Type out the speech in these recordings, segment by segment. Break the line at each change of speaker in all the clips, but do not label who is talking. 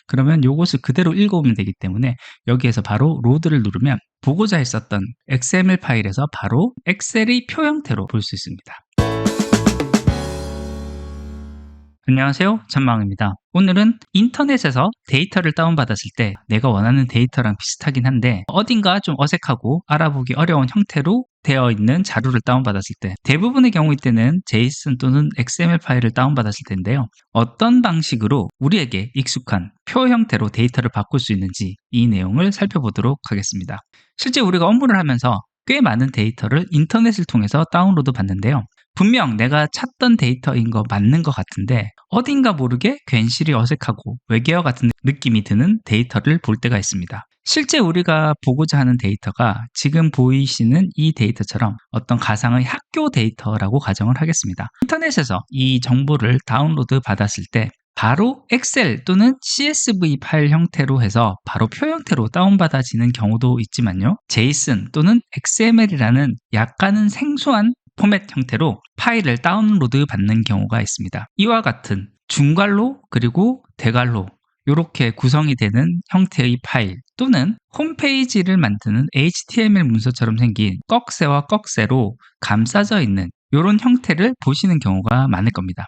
그러면 요것을 그대로 읽어오면 되기 때문에 여기에서 바로 로드를 누르면 보고자 했었던 XML 파일에서 바로 엑셀의 표 형태로 볼 수 있습니다. 안녕하세요, 전망입니다. 오늘은 인터넷에서 데이터를 다운받았을 때 내가 원하는 데이터랑 비슷하긴 한데 어딘가 좀 어색하고 알아보기 어려운 형태로 되어 있는 자료를 다운받았을 때, 대부분의 경우일 때는 JSON 또는 XML 파일을 다운받았을 텐데요. 어떤 방식으로 우리에게 익숙한 표 형태로 데이터를 바꿀 수 있는지 이 내용을 살펴보도록 하겠습니다. 실제 우리가 업무를 하면서 꽤 많은 데이터를 인터넷을 통해서 다운로드 받는데요. 분명 내가 찾던 데이터인 거 맞는 것 같은데 어딘가 모르게 괜시리 어색하고 외계어 같은 느낌이 드는 데이터를 볼 때가 있습니다. 실제 우리가 보고자 하는 데이터가 지금 보이시는 이 데이터처럼 어떤 가상의 학교 데이터라고 가정을 하겠습니다. 인터넷에서 이 정보를 다운로드 받았을 때 바로 엑셀 또는 CSV 파일 형태로 해서 바로 표 형태로 다운받아지는 경우도 있지만요. JSON 또는 XML이라는 약간은 생소한 포맷 형태로 파일을 다운로드 받는 경우가 있습니다. 이와 같은 중괄호 그리고 대괄호 이렇게 구성이 되는 형태의 파일 또는 홈페이지를 만드는 HTML 문서처럼 생긴 꺽쇠와 꺽쇠로 감싸져 있는 이런 형태를 보시는 경우가 많을 겁니다.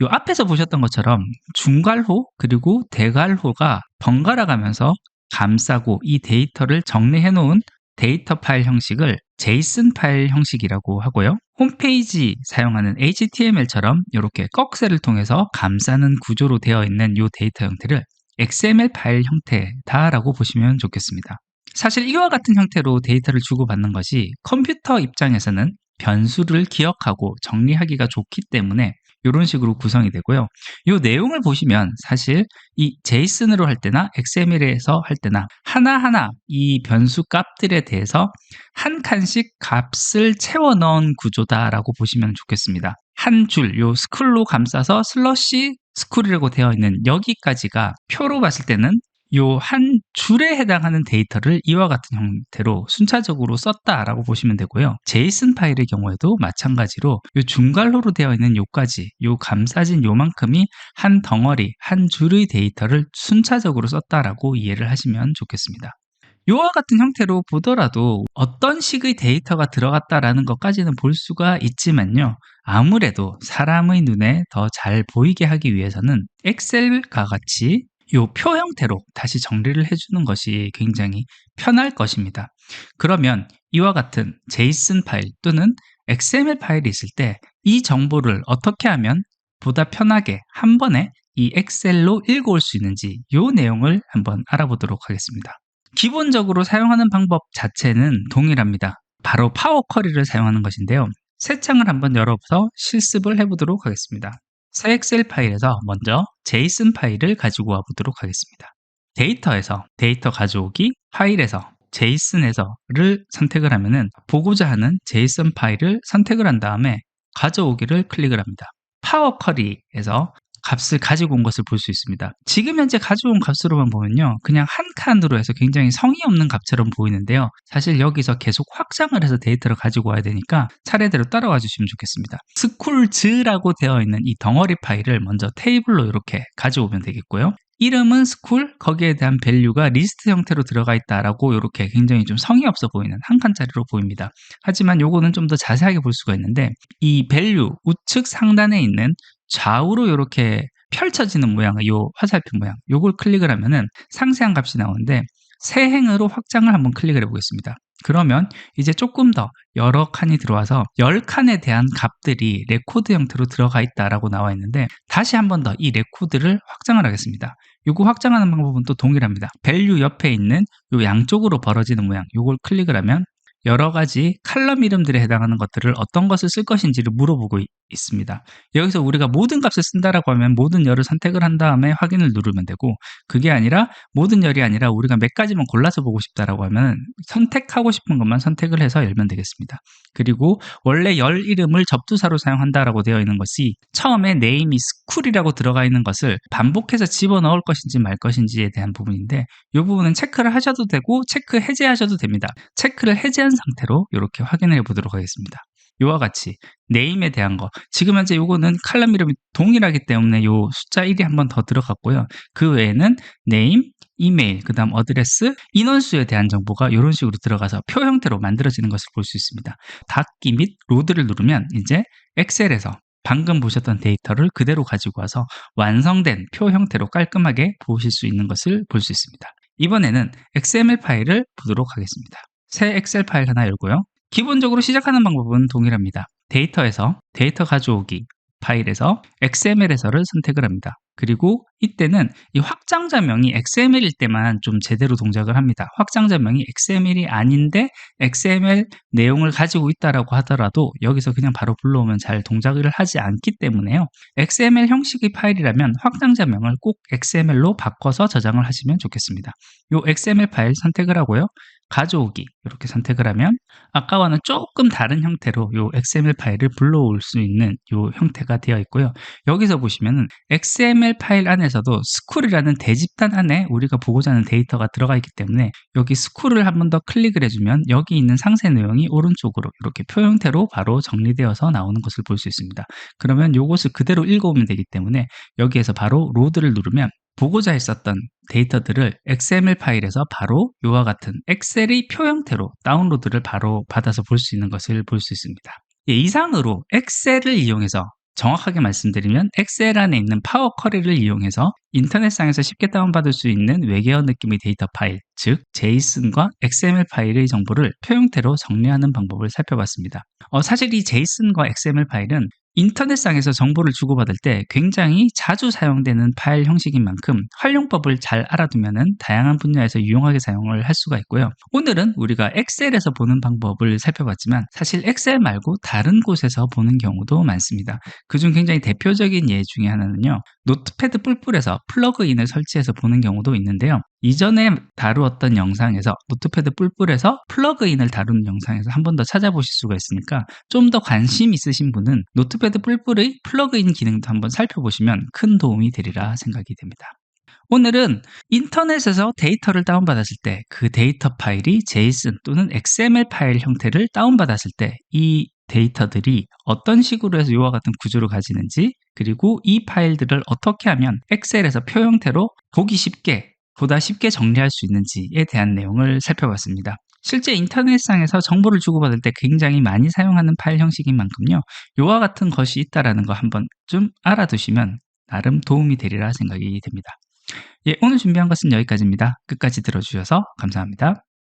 이 앞에서 보셨던 것처럼 중괄호 그리고 대괄호가 번갈아 가면서 감싸고 이 데이터를 정리해 놓은 데이터 파일 형식을 JSON 파일 형식이라고 하고요. 홈페이지 사용하는 HTML처럼 이렇게 꺽쇠를 통해서 감싸는 구조로 되어 있는 이 데이터 형태를 XML 파일 형태다라고 보시면 좋겠습니다. 사실 이와 같은 형태로 데이터를 주고받는 것이 컴퓨터 입장에서는 변수를 기억하고 정리하기가 좋기 때문에 이런 식으로 구성이 되고요. 이 내용을 보시면 사실 이 JSON으로 할 때나 XML에서 할 때나 하나하나 이 변수 값들에 대해서 한 칸씩 값을 채워 넣은 구조다라고 보시면 좋겠습니다. 한 줄, 요 스쿨로 감싸서 슬러시 스쿨이라고 되어 있는 여기까지가 표로 봤을 때는 요 한 줄에 해당하는 데이터를 이와 같은 형태로 순차적으로 썼다라고 보시면 되고요. JSON 파일의 경우에도 마찬가지로 요 중괄호로 되어 있는 요까지, 요 감싸진 요만큼이 한 덩어리, 한 줄의 데이터를 순차적으로 썼다라고 이해를 하시면 좋겠습니다. 이와 같은 형태로 보더라도 어떤 식의 데이터가 들어갔다라는 것까지는 볼 수가 있지만요. 아무래도 사람의 눈에 더 잘 보이게 하기 위해서는 엑셀과 같이 이 표 형태로 다시 정리를 해주는 것이 굉장히 편할 것입니다. 그러면 이와 같은 JSON 파일 또는 XML 파일이 있을 때 이 정보를 어떻게 하면 보다 편하게 한 번에 이 엑셀로 읽어올 수 있는지 이 내용을 한번 알아보도록 하겠습니다. 기본적으로 사용하는 방법 자체는 동일합니다. 바로 파워 쿼리를 사용하는 것인데요. 새 창을 한번 열어서 실습을 해보도록 하겠습니다. 새 엑셀 파일에서 먼저 JSON 파일을 가지고 와보도록 하겠습니다. 데이터에서 데이터 가져오기, 파일에서 JSON에서를 선택을 하면은 보고자 하는 JSON 파일을 선택을 한 다음에 가져오기를 클릭을 합니다. 파워 쿼리에서 값을 가지고 온 것을 볼 수 있습니다. 지금 현재 가져온 값으로만 보면요. 그냥 한 칸으로 해서 굉장히 성의 없는 값처럼 보이는데요. 사실 여기서 계속 확장을 해서 데이터를 가지고 와야 되니까 차례대로 따라와 주시면 좋겠습니다. 스쿨즈라고 되어 있는 이 덩어리 파일을 먼저 테이블로 이렇게 가져오면 되겠고요. 이름은 스쿨, 거기에 대한 밸류가 리스트 형태로 들어가 있다라고 이렇게 굉장히 좀 성의 없어 보이는 한 칸짜리로 보입니다. 하지만 요거는 좀 더 자세하게 볼 수가 있는데 이 밸류 우측 상단에 있는 좌우로 이렇게 펼쳐지는 모양의 요 화살표 모양 요걸 클릭을 하면은 상세한 값이 나오는데 새 행으로 확장을 한번 클릭을 해보겠습니다. 그러면 이제 조금 더 여러 칸이 들어와서 10칸에 대한 값들이 레코드 형태로 들어가 있다라고 나와 있는데 다시 한번 더 이 레코드를 확장을 하겠습니다. 요거 확장하는 방법은 또 동일합니다. 밸류 옆에 있는 요 양쪽으로 벌어지는 모양 요걸 클릭을 하면 여러 가지 칼럼 이름들에 해당하는 것들을 어떤 것을 쓸 것인지를 물어보고 있습니다. 여기서 우리가 모든 값을 쓴다라고 하면 모든 열을 선택을 한 다음에 확인을 누르면 되고 그게 아니라 모든 열이 아니라 우리가 몇 가지만 골라서 보고 싶다라고 하면 선택하고 싶은 것만 선택을 해서 열면 되겠습니다. 그리고 원래 열 이름을 접두사로 사용한다라고 되어 있는 것이 처음에 네임이 스쿨이라고 들어가 있는 것을 반복해서 집어넣을 것인지 말 것인지에 대한 부분인데 이 부분은 체크를 하셔도 되고 체크 해제하셔도 됩니다. 체크를 해제한 상태로 이렇게 확인해 보도록 하겠습니다. 요와 같이 네임에 대한 거, 지금 현재 요거는 칼럼 이름이 동일하기 때문에 요 숫자 1이 한 번 더 들어갔고요. 그 외에는 네임, 이메일, 그 다음 어드레스, 인원수에 대한 정보가 이런 식으로 들어가서 표 형태로 만들어지는 것을 볼 수 있습니다. 닫기 및 로드를 누르면 이제 엑셀에서 방금 보셨던 데이터를 그대로 가지고 와서 완성된 표 형태로 깔끔하게 보실 수 있는 것을 볼 수 있습니다. 이번에는 XML 파일을 보도록 하겠습니다. 새 엑셀 파일 하나 열고요. 기본적으로 시작하는 방법은 동일합니다. 데이터에서 데이터 가져오기, 파일에서 XML에서를 선택을 합니다. 그리고 이때는 이 확장자명이 XML일 때만 좀 제대로 동작을 합니다. 확장자명이 XML이 아닌데 XML 내용을 가지고 있다라고 하더라도 여기서 그냥 바로 불러오면 잘 동작을 하지 않기 때문에요. XML 형식의 파일이라면 확장자명을 꼭 XML로 바꿔서 저장을 하시면 좋겠습니다. 이 XML 파일 선택을 하고요. 가져오기 이렇게 선택을 하면 아까와는 조금 다른 형태로 이 XML 파일을 불러올 수 있는 이 형태가 되어 있고요. 여기서 보시면은 XML 파일 안에서도 스쿨이라는 대집단 안에 우리가 보고자 하는 데이터가 들어가 있기 때문에 여기 스쿨을 한 번 더 클릭을 해주면 여기 있는 상세 내용이 오른쪽으로 이렇게 표 형태로 바로 정리되어서 나오는 것을 볼 수 있습니다. 그러면 이것을 그대로 읽어오면 되기 때문에 여기에서 바로 로드를 누르면 보고자 했었던 데이터들을 XML 파일에서 바로 이와 같은 엑셀의 표 형태로 다운로드를 바로 받아서 볼 수 있는 것을 볼 수 있습니다. 이상으로 엑셀을 이용해서 정확하게 말씀드리면 엑셀 안에 있는 파워 쿼리를 이용해서 인터넷상에서 쉽게 다운받을 수 있는 외계어 느낌의 데이터 파일, 즉 JSON과 XML 파일의 정보를 표 형태로 정리하는 방법을 살펴봤습니다. 사실 이 JSON과 XML 파일은 인터넷상에서 정보를 주고받을 때 굉장히 자주 사용되는 파일 형식인 만큼 활용법을 잘 알아두면 다양한 분야에서 유용하게 사용을 할 수가 있고요. 오늘은 우리가 엑셀에서 보는 방법을 살펴봤지만 사실 엑셀 말고 다른 곳에서 보는 경우도 많습니다. 그중 굉장히 대표적인 예 중에 하나는요. 노트패드 뿔뿔에서 플러그인을 설치해서 보는 경우도 있는데요. 이전에 다루었던 영상에서 노트패드 뿔뿔에서 플러그인을 다루는 영상에서 한 번 더 찾아보실 수가 있으니까 좀 더 관심 있으신 분은 노트패드 뿔뿔의 플러그인 기능도 한번 살펴보시면 큰 도움이 되리라 생각이 됩니다. 오늘은 인터넷에서 데이터를 다운받았을 때 그 데이터 파일이 JSON 또는 XML 파일 형태를 다운받았을 때 이 데이터들이 어떤 식으로 해서 이와 같은 구조를 가지는지, 그리고 이 파일들을 어떻게 하면 엑셀에서 표 형태로 보기 쉽게, 보다 쉽게 정리할 수 있는지에 대한 내용을 살펴봤습니다. 실제 인터넷상에서 정보를 주고받을 때 굉장히 많이 사용하는 파일 형식인 만큼요. 이와 같은 것이 있다는 거 한번 좀 알아두시면 나름 도움이 되리라 생각이 됩니다. 예, 오늘 준비한 것은 여기까지입니다. 끝까지 들어주셔서 감사합니다.